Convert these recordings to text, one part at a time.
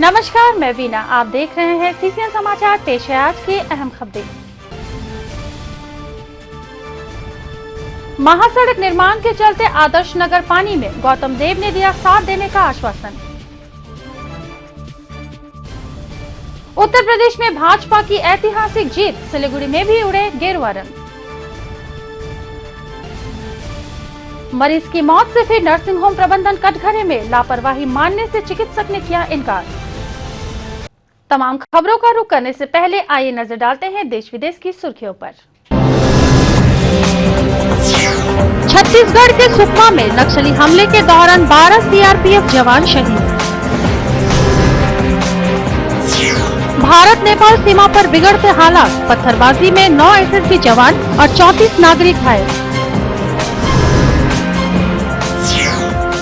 नमस्कार, मैं वीना। आप देख रहे हैं सीसीएन समाचार। पेश है आज की अहम खबरें। महासड़क निर्माण के चलते आदर्श नगर पानी में, गौतम देव ने दिया साथ देने का आश्वासन। उत्तर प्रदेश में भाजपा की ऐतिहासिक जीत, सिलीगुड़ी में भी उड़े गेरुआ रंग। मरीज की मौत से फिर नर्सिंग होम प्रबंधन कटघरे में, लापरवाही मानने से चिकित्सक ने किया इनकार। तमाम खबरों का रुख करने से पहले आइए नजर डालते हैं देश विदेश की सुर्खियों पर। छत्तीसगढ़ के सुकमा में नक्सली हमले के दौरान 12 सीआरपीएफ जवान शहीद। भारत नेपाल सीमा पर बिगड़ते हालात, पत्थरबाजी में 9 एसएसबी जवान और 34 नागरिक घायल।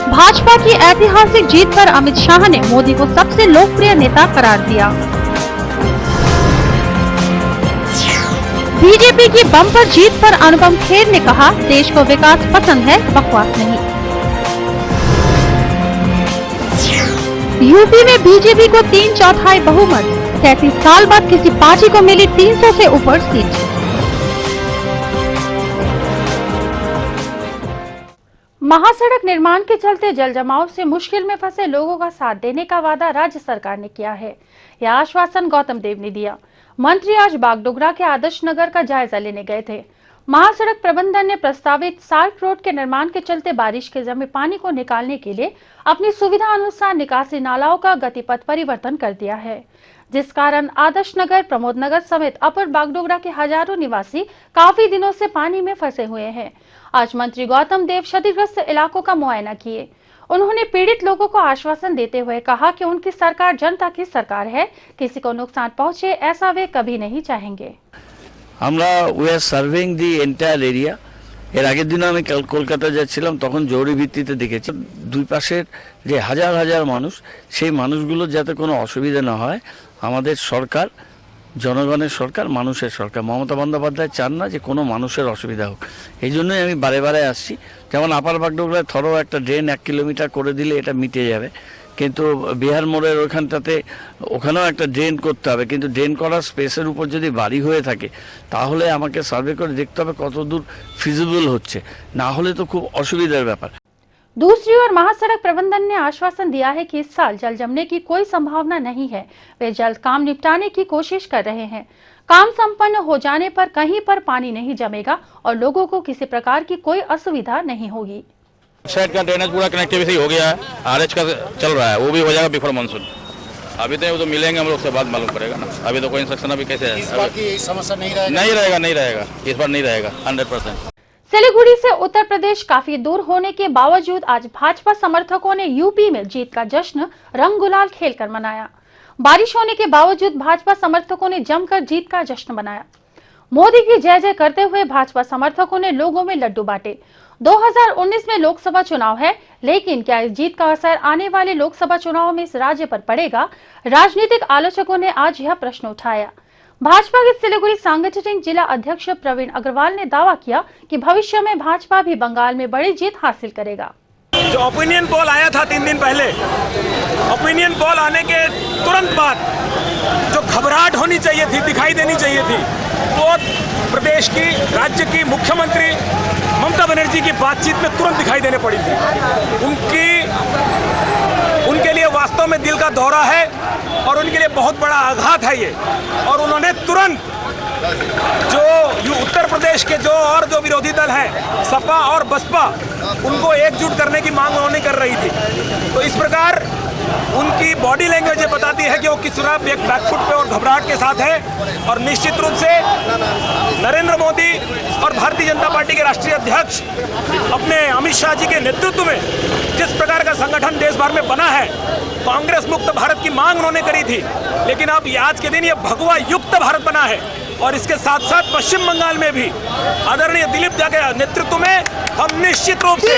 भाजपा की ऐतिहासिक जीत पर अमित शाह ने मोदी को सबसे लोकप्रिय नेता करार दिया। बीजेपी की बम्पर जीत पर अनुपम खेर ने कहा, देश को विकास पसंद है, बकवास नहीं। यूपी में बीजेपी को 3/4 बहुमत, 33 साल बाद किसी पार्टी को मिली 300 से ऊपर सीट। महासड़क निर्माण के चलते जल जमाव से मुश्किल में फंसे लोगों का साथ देने का वादा राज्य सरकार ने किया है। यह आश्वासन गौतम देव ने दिया। मंत्री आज बागडोगरा के आदर्श नगर का जायजा लेने गए थे। महासड़क प्रबंधन ने प्रस्तावित सार्क रोड के निर्माण के चलते बारिश के जमे पानी को निकालने के लिए अपनी सुविधा अनुसार निकासी नालाओं का गतिपथ परिवर्तन कर दिया है, जिस कारण आदर्श नगर, प्रमोद नगर समेत अपर बागडोगरा के हजारों निवासी काफी दिनों से पानी में फंसे हुए हैं। आज मंत्री गौतम देव क्षतिग्रस्त इलाकों का मुआयना किए। उन्होंने पीड़ित लोगों को आश्वासन देते हुए कहा कि उनकी सरकार जनता की सरकार है, किसी को नुकसान पहुंचे ऐसा वे कभी नहीं चाहेंगे। আমরা we are serving the entire area. এর আগের দিনও আমি কলকাতা যাচ্ছিলাম, তখন জরুরি ভিত্তিতে দেখেছি দুই পাশের যে হাজার হাজার মানুষ, সেই মানুষগুলো যাতে কোনো অসুবিধা না হয়। আমাদের সরকার জনগণের সরকার, মানুষের সরকার। মমতা বন্দ্যোপাধ্যায় চান না যে কোনো মানুষের অসুবিধা হোক। এই জন্যই আমি বারে বারে আসছি। যেমন আপার বাগডোগরায় থরো একটা ড্রেন 1 কিলোমিটার করে দিলে এটা মিটে যাবে, কিন্তু বিহার মোড়ের ওখানটাতে ওখানেও একটা ড্রেন করতে হবে। কিন্তু ড্রেন করার স্পেসের উপর যদি বাড়ি হয়ে থাকে তাহলে আমাকে সার্ভে করে দেখতে হবে কতদূর ফিজিবল হচ্ছে, না হলে তো খুব অসুবিধার ব্যাপার। दूसरी ओर महासड़क प्रबंधन ने आश्वासन दिया है कि इस साल जल जमने की कोई संभावना नहीं है। वे जल्द काम निपटाने की कोशिश कर रहे हैं। काम संपन्न हो जाने पर कहीं पर पानी नहीं जमेगा और लोगों को किसी प्रकार की कोई असुविधा नहीं होगी। साइड का ड्रेनेज पूरा कनेक्टिविटी हो गया है, आरएच का चल रहा है, वो भी हो जाएगा बिफोर मानसून। अभी तो वो तो मिलेंगे हम लोग से बाद मालूम पड़ेगा ना। अभी तो कोई इंस्ट्रक्शन अभी कैसे है, इस बार की समस्या नहीं रहेगा। नहीं रहेगा इस बार नहीं रहेगा 100%। सिलीगुड़ी से उत्तर प्रदेश काफी दूर होने के बावजूद आज भाजपा समर्थकों ने यूपी में जीत का जश्न रंग गुलाल खेलकर मनाया। बारिश होने के बावजूद भाजपा समर्थकों ने जमकर जीत का जश्न मनाया। मोदी की जय जय करते हुए भाजपा समर्थकों ने लोगों में लड्डू बांटे। 2019 में लोकसभा चुनाव है, लेकिन क्या इस जीत का असर आने वाले लोकसभा चुनाव में इस राज्य पर पड़ेगा? राजनीतिक आलोचकों ने आज यह प्रश्न उठाया। भाजपा के सिलीगुड़ी सांगठनिक जिला अध्यक्ष प्रवीण अग्रवाल ने दावा किया कि भविष्य में भाजपा भी बंगाल में बड़ी जीत हासिल करेगा। जो ओपिनियन पोल आया था 3 दिन पहले, ओपिनियन पोल आने के तुरंत बाद जो घबराहट होनी चाहिए थी, दिखाई देनी चाहिए थी, वो प्रदेश की, राज्य की मुख्यमंत्री ममता बनर्जी की बातचीत में तुरंत दिखाई देने पड़ी थी। उनके लिए वास्तव में दिल का दौरा है और उनके लिए बहुत बड़ा आघात है ये। और उन्होंने तुरंत जो उत्तर प्रदेश के जो विरोधी दल हैं, सपा और बसपा, उनको एकजुट करने की मांग उन्होंने कर रही थी। तो इस प्रकार उनकी बॉडी लैंग्वेज ये बताती है कि वो किस तरह एक बैकफुट पे और घबराहट के साथ है। और निश्चित रूप से नरेंद्र मोदी और भारतीय जनता पार्टी के राष्ट्रीय अध्यक्ष अपने अमित शाह जी के नेतृत्व में जिस प्रकार का संगठन देश भर में बना है, कांग्रेस मुक्त भारत की मांग उन्होंने करी थी, लेकिन अब आज के दिन ये भगवा युक्त भारत बना है। और इसके साथ साथ पश्चिम बंगाल में भी आदरणीय दिलीप जा के नेतृत्व में हम निश्चित रूप से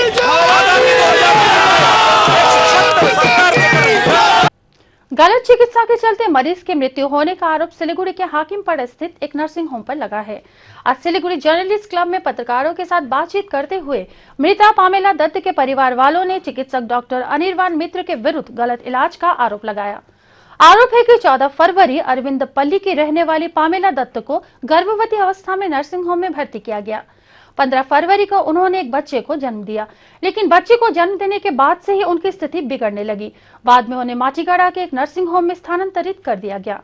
गलत चिकित्सा के चलते मरीज की मृत्यु होने का आरोप सिलीगुड़ी के हाकिमपाड़ा स्थित एक नर्सिंग होम पर लगा है। आज सिलीगुड़ी जर्नलिस्ट क्लब में पत्रकारों के साथ बातचीत करते हुए मृता पामेला दत्त के परिवार वालों ने चिकित्सक डॉक्टर अनिर्वाण मित्र के विरुद्ध गलत इलाज का आरोप लगाया। आरोप है कि 14 फरवरी अरविंद पल्ली की रहने वाली पामेला दत्त को गर्भवती अवस्था में नर्सिंग होम में भर्ती किया गया। 15 फरवरी को उन्होंने एक बच्चे को जन्म दिया, लेकिन बच्चे को जन्म देने के बाद से ही उनकी स्थिति बिगड़ने लगी। बाद में उन्हें माटीगाड़ा के एक नर्सिंग होम में स्थानांतरित कर दिया गया।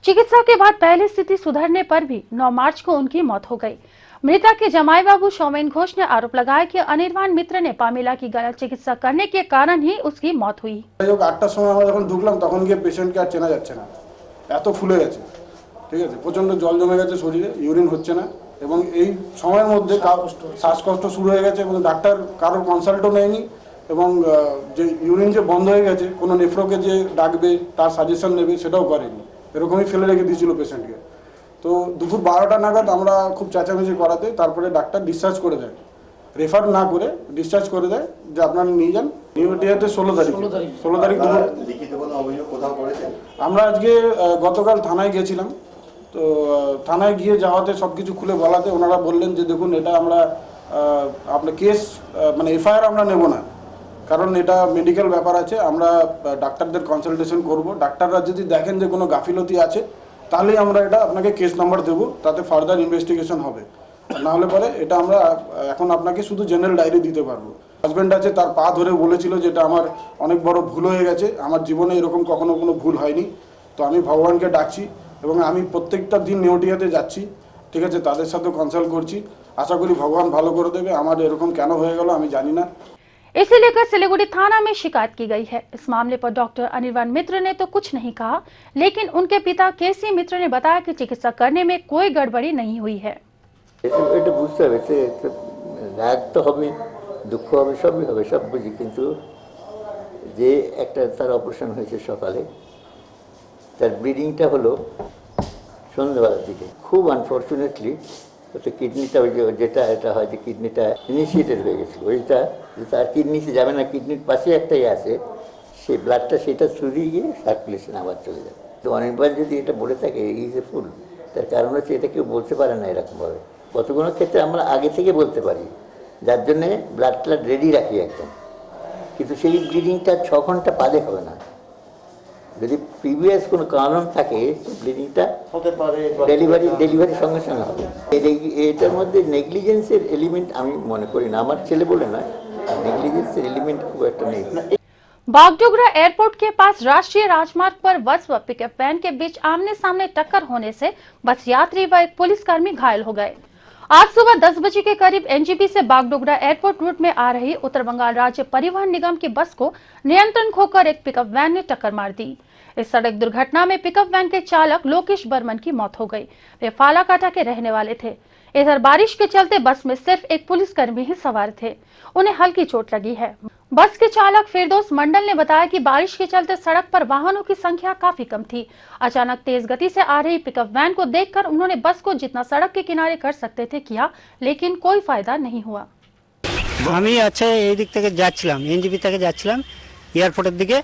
चिकित्सा के बाद पहले स्थिति सुधरने पर भी 9 मार्च को उनकी मौत हो गई। मृतक के जमाई बाबू सौमेन घोष ने आरोप लगाया कि अनिर्बाण मित्र ने पामेला की गलत चिकित्सा करने के कारण ही उसकी मौत हुई। 8টার সময় আমরা যখন ঢুকলাম তখন গিয়ে পেশেন্টকে আর চেনা যাচ্ছে না, এত ফুলে গেছে, ঠিক আছে, প্রচন্ড জল জমে গেছে শরীরে, ইউরিন হচ্ছে না এবং এই সময়ের মধ্যে শ্বাসকষ্ট শুরু হয়ে গেছে এবং ডাক্তার কারোর কনসাল্টও নেয়নি এবং যে ইউরিন যে বন্ধ হয়ে গেছে কোনো নেফ্রোকে যে ডাকবে তার সাজেশন নেবে সেটাও করেনি, এরকমই ফেলে রেখে দিয়েছিল পেশেন্টকে। তো দুপুর 12টা নাগাদ আমরা খুব চেঁচামেচি করাতে তারপরে ডাক্তার ডিসচার্জ করে দেয়, রেফার না করে ডিসচার্জ করে দেয় যে আপনারা নিয়ে যান। নিউটিয়াতে 16 তারিখ দুপুর লিখিত কোনো অভিযোগ কোথাও করেছেন? আমরা আজকে গতকাল থানায় গিয়েছিলাম, তো থানায় গিয়ে যাওয়াতে সব কিছু খুলে বলাতে ওনারা বললেন যে দেখুন এটা আমরা আপনার কেস মানে এফআইআর আমরা নেব না, কারণ এটা মেডিকেল ব্যাপার আছে, আমরা ডাক্তারদের কনসালটেশন করব, ডাক্তাররা যদি দেখেন যে কোনো গাফিলতি আছে তাহলেই আমরা এটা আপনাকে কেস নাম্বার দেবো, তাতে ফার্দার ইনভেস্টিগেশন হবে, না হলে পরে এটা আমরা এখন আপনাকে শুধু জেনারেল ডায়েরি দিতে পারবো। হাজব্যান্ড আছে, তার পা ধরে বলেছিল যে এটা আমার অনেক বড় ভুল হয়ে গেছে, আমার জীবনে এরকম কখনো কোনো ভুল হয়নি, তো আমি ভগবানকে ডাকছি এবং আমি প্রত্যেকটা দিন নেউটিয়াতে যাচ্ছি, ঠিক আছে, তাদের সাথে কনসাল্ট করছি, আশা করি ভগবান ভালো করে দেবে। আমার এরকম কেন হয়ে গেল আমি জানি না। इसे लेकर सिलीगुड़ी थाना में शिकायत की गई है। इस मामले पर डॉक्टर अनिर्बाण मित्र ने तो कुछ नहीं कहा, लेकिन उनके पिता केसी मित्र ने बताया कि चिकित्सा करने में कोई गड़बड़ी नहीं हुई है। এটা বুঝতে হবে, রাগ তো হবে, দুঃখ হবে, সবই হবে, সব বুঝি, কিন্তু যে একটা তার অপারেশন হয়েছে সকালে, তার ব্লিডিংটা হলো সন্ধ্যাবেলার দিকে। খুব আনফর্চুনেটলি ওতে কিডনিটা ওই যেটা এটা হয় যে কিডনিটা ইনিশিয়েটেড হয়ে গেছিলো, ওইটা যে তার কিডনিতে যাবে না, কিডনির পাশে একটাই আছে, সেই ব্লাডটা সেটা ছড়িয়ে গিয়ে সার্কুলেশন আবার চলে যাবে। তো অনেকবার যদি এটা বলে থাকে ইজ এ ফুল, তার কারণ হচ্ছে এটা কেউ বলতে পারে না এরকমভাবে। কতগুলো ক্ষেত্রে আমরা আগে থেকে বলতে পারি, যার জন্যে ব্লাডটা রেডি রাখি একদম, কিন্তু সেই ব্লিডিংটা 6 ঘন্টা বাদে হবে না। যদি প্রিভিয়াস কোনো কারণ থাকে ব্লিডিংটা হতে পারে, ডেলিভারি সঙ্গে সঙ্গে হবে। এটার মধ্যে নেগলিজেন্সের এলিমেন্ট আমি মনে করি না, আমার ছেলে বলে নয়, नेग्लिजेंस एलिमेंट खूब একটা নেই। बागडोगरा एयरपोर्ट के पास राष्ट्रीय राजमार्ग पर बस व पिकअप वैन के बीच आमने सामने टक्कर होने से बस यात्री व एक पुलिसकर्मी घायल हो गए। आज सुबह 10 बजे के करीब एनजीपी से बागडोगरा एयरपोर्ट रूट में आ रही उत्तर बंगाल राज्य परिवहन निगम की बस को नियंत्रण खोकर एक पिकअप वैन ने टक्कर मार दी। इस सड़क दुर्घटना में पिकअप वैन के चालक लोकेश बर्मन की मौत हो गई। वे फालाकाटा के रहने वाले थे। इधर बारिश के चलते बस में सिर्फ एक पुलिसकर्मी ही सवार थे, उन्हें हल्की चोट लगी है। बस के चालक फिरदौस मंडल ने बताया कि बारिश के चलते सड़क पर वाहनों की संख्या काफी कम थी। अचानक तेज गति से आ रही पिकअप वैन को देखकर उन्होंने बस को जितना सड़क के किनारे कर सकते थे किया, लेकिन कोई फायदा नहीं हुआ। আমি আচ্ছা এই দিক থেকে যাচ্ছিলাম, এনজিপি থেকে যাচ্ছিলাম এয়ারপোর্টের দিকে,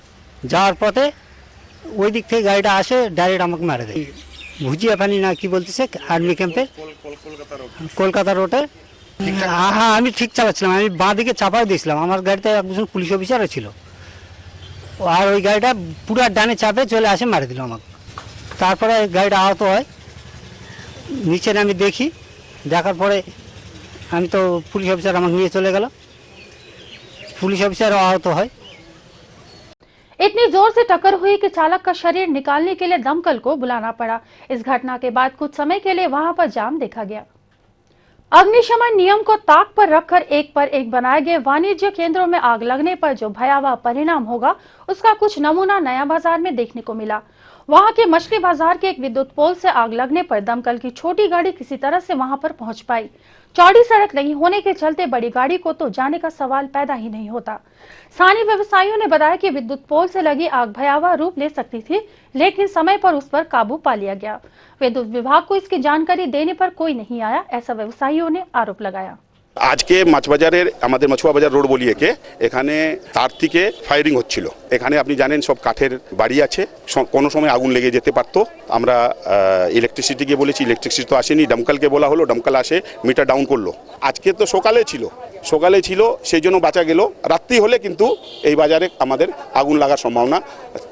যাওয়ার পথে ওই দিক থেকে গাড়িটা আসে ডাইরেক্ট আমাকে মারে দেয়। ভুজিয়া পানি না কি বলতেছে আর্মি ক্যাম্পে কলকাতা রোডে। হ্যাঁ আমি ঠিক চালাচ্ছিলাম, আমি বাঁ দিকে চাপাই দিয়েছিলাম, আমার গাড়িতে একজন পুলিশ অফিসারও ছিল, আর ওই গাড়িটা পুরো ডানে চাপে চলে আসে মারে দিল আমাকে। তারপরে গাড়িটা আহত হয়, নিচে আমি দেখি, দেখার পরে আমি তো পুলিশ অফিসার আমাকে নিয়ে চলে গেল, পুলিশ অফিসারও আহত হয়। इतनी जोर से टक्कर हुई कि चालक का शरीर निकालने के लिए दमकल को बुलाना पड़ा। इस घटना के बाद कुछ समय के लिए वहां पर जाम देखा गया। अग्निशमन नियम को ताक पर रखकर एक पर एक बनाए गए वाणिज्य केंद्रों में आग लगने पर जो भयावह परिणाम होगा, उसका कुछ नमूना नया बाजार में देखने को मिला। वहां के मछली बाजार के एक विद्युत पोल से आग लगने पर दमकल की छोटी गाड़ी किसी तरह से वहां पर पहुंच पाई। चौड़ी सड़क नहीं होने के चलते बड़ी गाड़ी को तो जाने का सवाल पैदा ही नहीं होता। स्थानीय व्यवसायियों ने बताया कि विद्युत पोल से लगी आग भयावह रूप ले सकती थी, लेकिन समय पर उस पर काबू पा लिया गया। विद्युत विभाग को इसकी जानकारी देने पर कोई नहीं आया, ऐसा व्यवसायियों ने आरोप लगाया। আজকে মাছবাজারের আমাদের মাছুয়া বাজার রোড বলি একে, এখানে তার থেকে ফায়ারিং হচ্ছিল। এখানে আপনি জানেন সব কাঠের বাড়ি আছে, কোনো সময় আগুন লেগে যেতে পারতো। আমরা ইলেকট্রিসিটিকে বলেছি, ইলেকট্রিসিটি তো আসেনি, দমকলকে বলা হলো, দমকল আসে মিটার ডাউন করলো। আজকে তো সকালে ছিল, সকালে ছিল সেই জন্য বাঁচা গেল, রাত্রি হলে কিন্তু এই বাজারে আমাদের আগুন লাগার সম্ভাবনা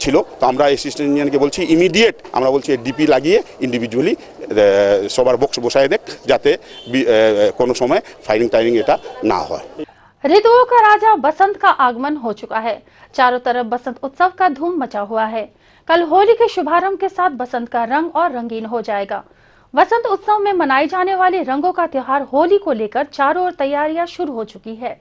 ছিল। তো আমরা অ্যাসিস্ট্যান্ট ইঞ্জিনিয়ারকে বলছি ইমিডিয়েট আমরা বলছি ডিপি লাগিয়ে ইন্ডিভিজুয়ালি সবার বক্স বসায় দেখ, যাতে কোনো সময় ফায়ারিং টায়ারিং এটা না হয়। ऋतुओं का राजा बसंत का आगमन हो चुका है। चारों तरफ बसंत उत्सव का धूम मचा हुआ है। कल होली के शुभारंभ के साथ बसंत का रंग और रंगीन हो जाएगा। बसंत उत्सव में मनाई जाने वाली रंगों का त्योहार होली को लेकर चारों ओर तैयारियां शुरू हो चुकी है।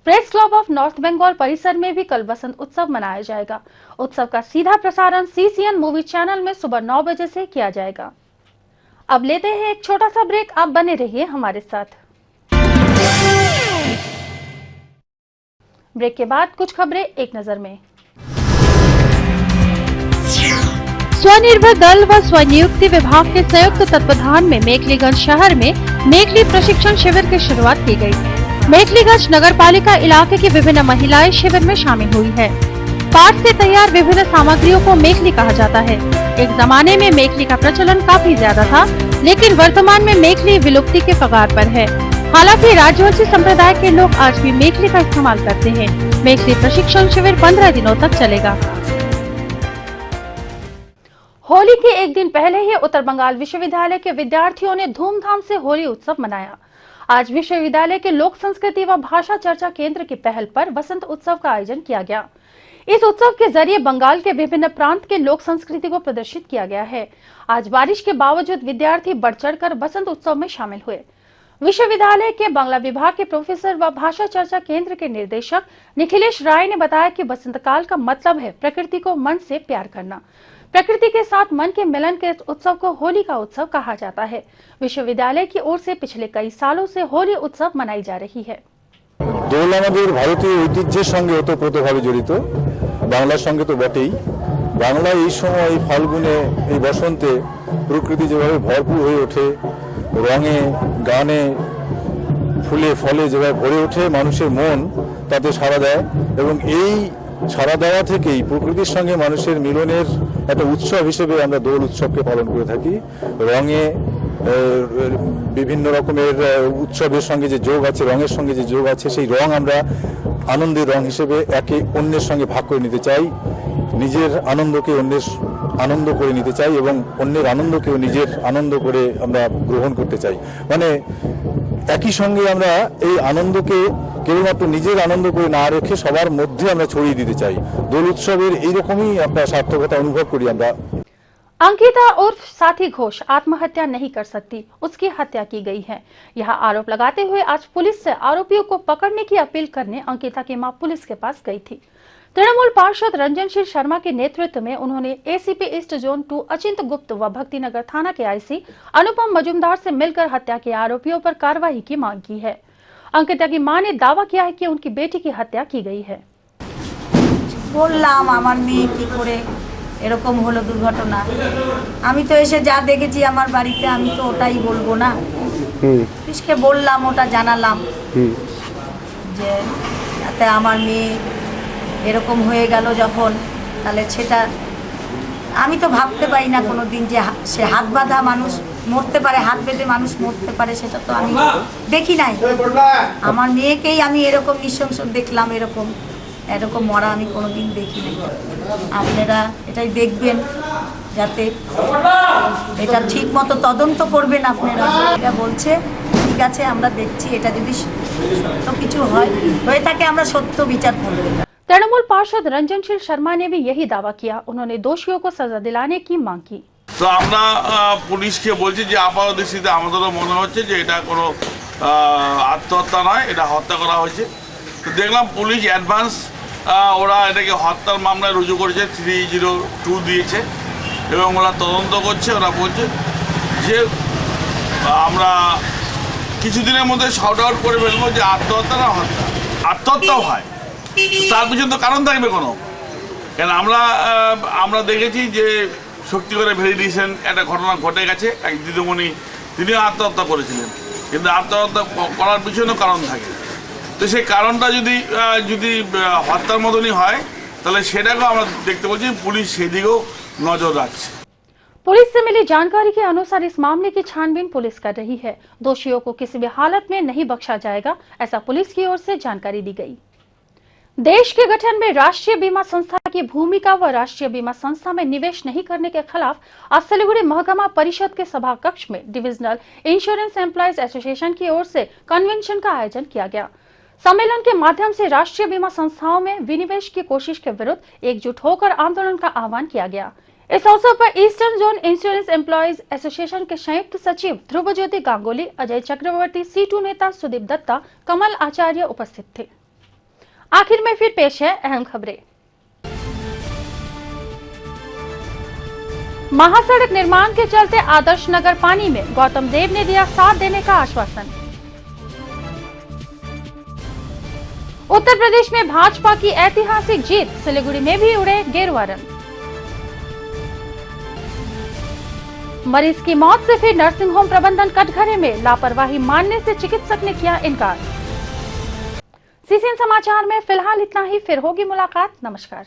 Press club of north Bengal परिसर में भी कल बसंत उत्सव मनाया जाएगा। उत्सव का सीधा प्रसारण CCN मूवी चैनल में सुबह 9 बजे से किया जाएगा। अब लेते हैं एक छोटा सा ब्रेक, आप बने रहिए हमारे साथ। ब्रेक के बाद कुछ खबरें एक नजर में। स्वनिर्भर दल व स्वनियुक्ति विभाग के संयुक्त तत्वाधान में मेखलीगंज शहर में मेखली प्रशिक्षण शिविर की शुरुआत की गई। मेखलीगंज नगर पालिका इलाके की विभिन्न महिलाएं शिविर में शामिल हुई है। पाट से तैयार विभिन्न सामग्रियों को मेखली कहा जाता है। एक जमाने में मेखली का प्रचलन काफी ज्यादा था, लेकिन वर्तमान में मेखली विलुप्ति के कगार पर है। हालांकि राजवंशी संप्रदाय के लोग आज भी मेखली का इस्तेमाल करते हैं। मेखली प्रशिक्षण शिविर 15 दिनों तक चलेगा। होली के एक दिन पहले ही उत्तर बंगाल विश्वविद्यालय के विद्यार्थियों ने धूमधाम से होली उत्सव मनाया। आज विश्वविद्यालय के लोक संस्कृति व भाषा चर्चा केंद्र की पहल पर बसंत उत्सव का आयोजन किया गया। इस उत्सव के जरिए बंगाल के विभिन्न प्रांत के लोक संस्कृति को प्रदर्शित किया गया है। आज बारिश के बावजूद विद्यार्थी बढ़ चढ़कर बसंत उत्सव में शामिल हुए। विश्वविद्यालय के बांग्ला विभाग के प्रोफेसर व भाषा चर्चा केंद्र के निर्देशक निखिलेश राय ने बताया कि बसंत काल का मतलब है प्रकृति को मन से प्यार करना। प्रकृति के साथ मन के मिलन के इस उत्सव को होली का उत्सव कहा जाता है। विश्वविद्यालय की ओर से पिछले कई सालों से होली उत्सव मनाई जा रही है। দোল আমাদের ভারতীয় ঐতিহ্যের সঙ্গে ওতপ্রোতভাবে জড়িত, বাংলার সঙ্গে তো বটেই। বাংলা এই সময় এই ফাল্গুনে এই বসন্তে প্রকৃতি যেভাবে ভরপুর হয়ে ওঠে, রঙে গানে ফুলে ফলে যেভাবে ভরে ওঠে, মানুষের মন তাতে সাড়া দেয় এবং এই সাড়া দেওয়া থেকেই প্রকৃতির সঙ্গে মানুষের মিলনের একটা উৎসব হিসেবে আমরা দোল উৎসবকে পালন করে থাকি। রঙে বিভিন্ন রকমের উৎসবের সঙ্গে যে যোগ আছে, রঙের সঙ্গে যে যোগ আছে, সেই রং আমরা আনন্দের রং হিসেবে একে অন্যের সঙ্গে ভাগ করে নিতে চাই। নিজের আনন্দকে অন্যের আনন্দ করে নিতে চাই এবং অন্যের আনন্দকেও নিজের আনন্দ করে আমরা গ্রহণ করতে চাই। মানে একই সঙ্গে আমরা এই আনন্দকে কেবলমাত্র নিজের আনন্দ করে না রেখে সবার মধ্যে আমরা ছড়িয়ে দিতে চাই। দোল উৎসবের এইরকমই আমরা সার্থকতা অনুভব করি আমরা। अंकिता उर्फ साथी घोष आत्महत्या नहीं कर सकती, उसकी हत्या की गई है। यह आरोप लगाते हुए आज पुलिस से आरोपियों को पकड़ने की अपील करने अंकिता की मां पुलिस के पास गई थी। तृणमूल पार्षद रंजनशील शर्मा के नेतृत्व में उन्होंने ACP ईस्ट जोन 2 अचिंत गुप्त व भक्तिनगर थाना के IC अनुपम मजुमदार से मिलकर हत्या के आरोपियों पर कार्रवाई की मांग की है। अंकिता की मां ने दावा किया है कि उनकी बेटी की हत्या की गई है। বললাম আমার মেয়ে কি করে এরকম হলো দুর্ঘটনা, আমি তো এসে যা দেখেছি আমার বাড়িতে আমি তো ওটাই বলবো না। পুলিশকে বললাম, ওটা জানালাম যে যাতে আমার মেয়ে এরকম হয়ে গেল যখন, তাহলে সেটা আমি তো ভাবতে পারি না কোনো দিন যে সে হাত বাঁধা মানুষ মরতে পারে, হাত বেঁধে মানুষ মরতে পারে, সেটা তো আমি দেখি নাই। আমার মেয়েকেই আমি এরকম নৃশংস দেখলাম, এরকম এরকম মরা আমি কোনোদিন দেখি নাই। আপনারা এটাই দেখবেন, যাতে এটা ঠিক মতো তদন্ত করবেন আপনারা। এটা বলছে ঠিক আছে, আমরা দেখছি, এটা যদি সত্য কিছু হয়ে থাকে আমরা সত্য বিচার করব। तृणमूल पार्षद रंजनशील शर्मा ने भी यही दावा किया। उन्होंने दोषियों को सजा दिलाने की मांग की। তো আমরা পুলিশকে বলছি যে আপাত দৃষ্টিতে আমাদেরও মনে হচ্ছে যে এটা কোনো আত্মহত্যা নয়, এটা হত্যা করা হয়েছে। তো দেখলাম পুলিশ অ্যাডভান্স ওরা এটাকে হত্যার মামলায় রুজু করেছে, 302 দিয়েছে এবং ওরা তদন্ত করছে। ওরা বলছে যে আমরা কিছুদিনের মধ্যে শর্ট আউট করে ফেলবো যে আত্মহত্যা না হত্যা। আত্মহত্যাও হয়, তার পিছনে তো কারণ থাকবে কোনো, কেন আমরা দেখেছি যে শক্তিগড়ে ভেরি রিসেন্ট একটা ঘটনা ঘটে গেছে, এক দিদিমণি তিনিও আত্মহত্যা করেছিলেন, কিন্তু আত্মহত্যা করার পিছনেও কারণ থাকে। তো সেই কারণটা যদি হত্যার মতনই হয় তাহলে সেটাকেও আমরা দেখতে পাচ্ছি পুলিশ সেদিকেও নজর রাখছে। पुलिस से मिली जानकारी के अनुसार इस मामले की छानबीन पुलिस कर रही है। दोषियों को किसी भी हालत में नहीं बख्शा जाएगा, ऐसा पुलिस की ओर से जानकारी दी गई। देश के गठन में राष्ट्रीय बीमा संस्था की भूमिका व राष्ट्रीय बीमा संस्था में निवेश नहीं करने के खिलाफ आज सिलीगुड़ी महकमा परिषद के सभा कक्ष में डिविजनल इंश्योरेंस एम्प्लॉयज एसोसिएशन की ओर से कन्वेंशन का आयोजन किया गया। सम्मेलन के माध्यम से राष्ट्रीय बीमा संस्थाओं में विनिवेश की कोशिश के विरुद्ध एकजुट होकर आंदोलन का आह्वान किया गया। इस अवसर पर eastern zone insurance employees association के संयुक्त सचिव ध्रुव ज्योति गांगुली, अजय चक्रवर्ती, C2 नेता सुदीप दत्ता, कमल आचार्य उपस्थित थे। आखिर में फिर पेश है अहम खबरें। महासड़क निर्माण के चलते आदर्श नगर पानी में, गौतम देव ने दिया साथ देने का आश्वासन। उत्तर प्रदेश में भाजपा की ऐतिहासिक जीत, सिलीगुड़ी में भी उड़े गेरुआ रंग। मरीज की मौत से फिर नर्सिंग होम प्रबंधन कटघरे में, लापरवाही मानने से चिकित्सक ने किया इनकार। CCN समाचार में फिलहाल इतना ही, फिर होगी मुलाकात। नमस्कार।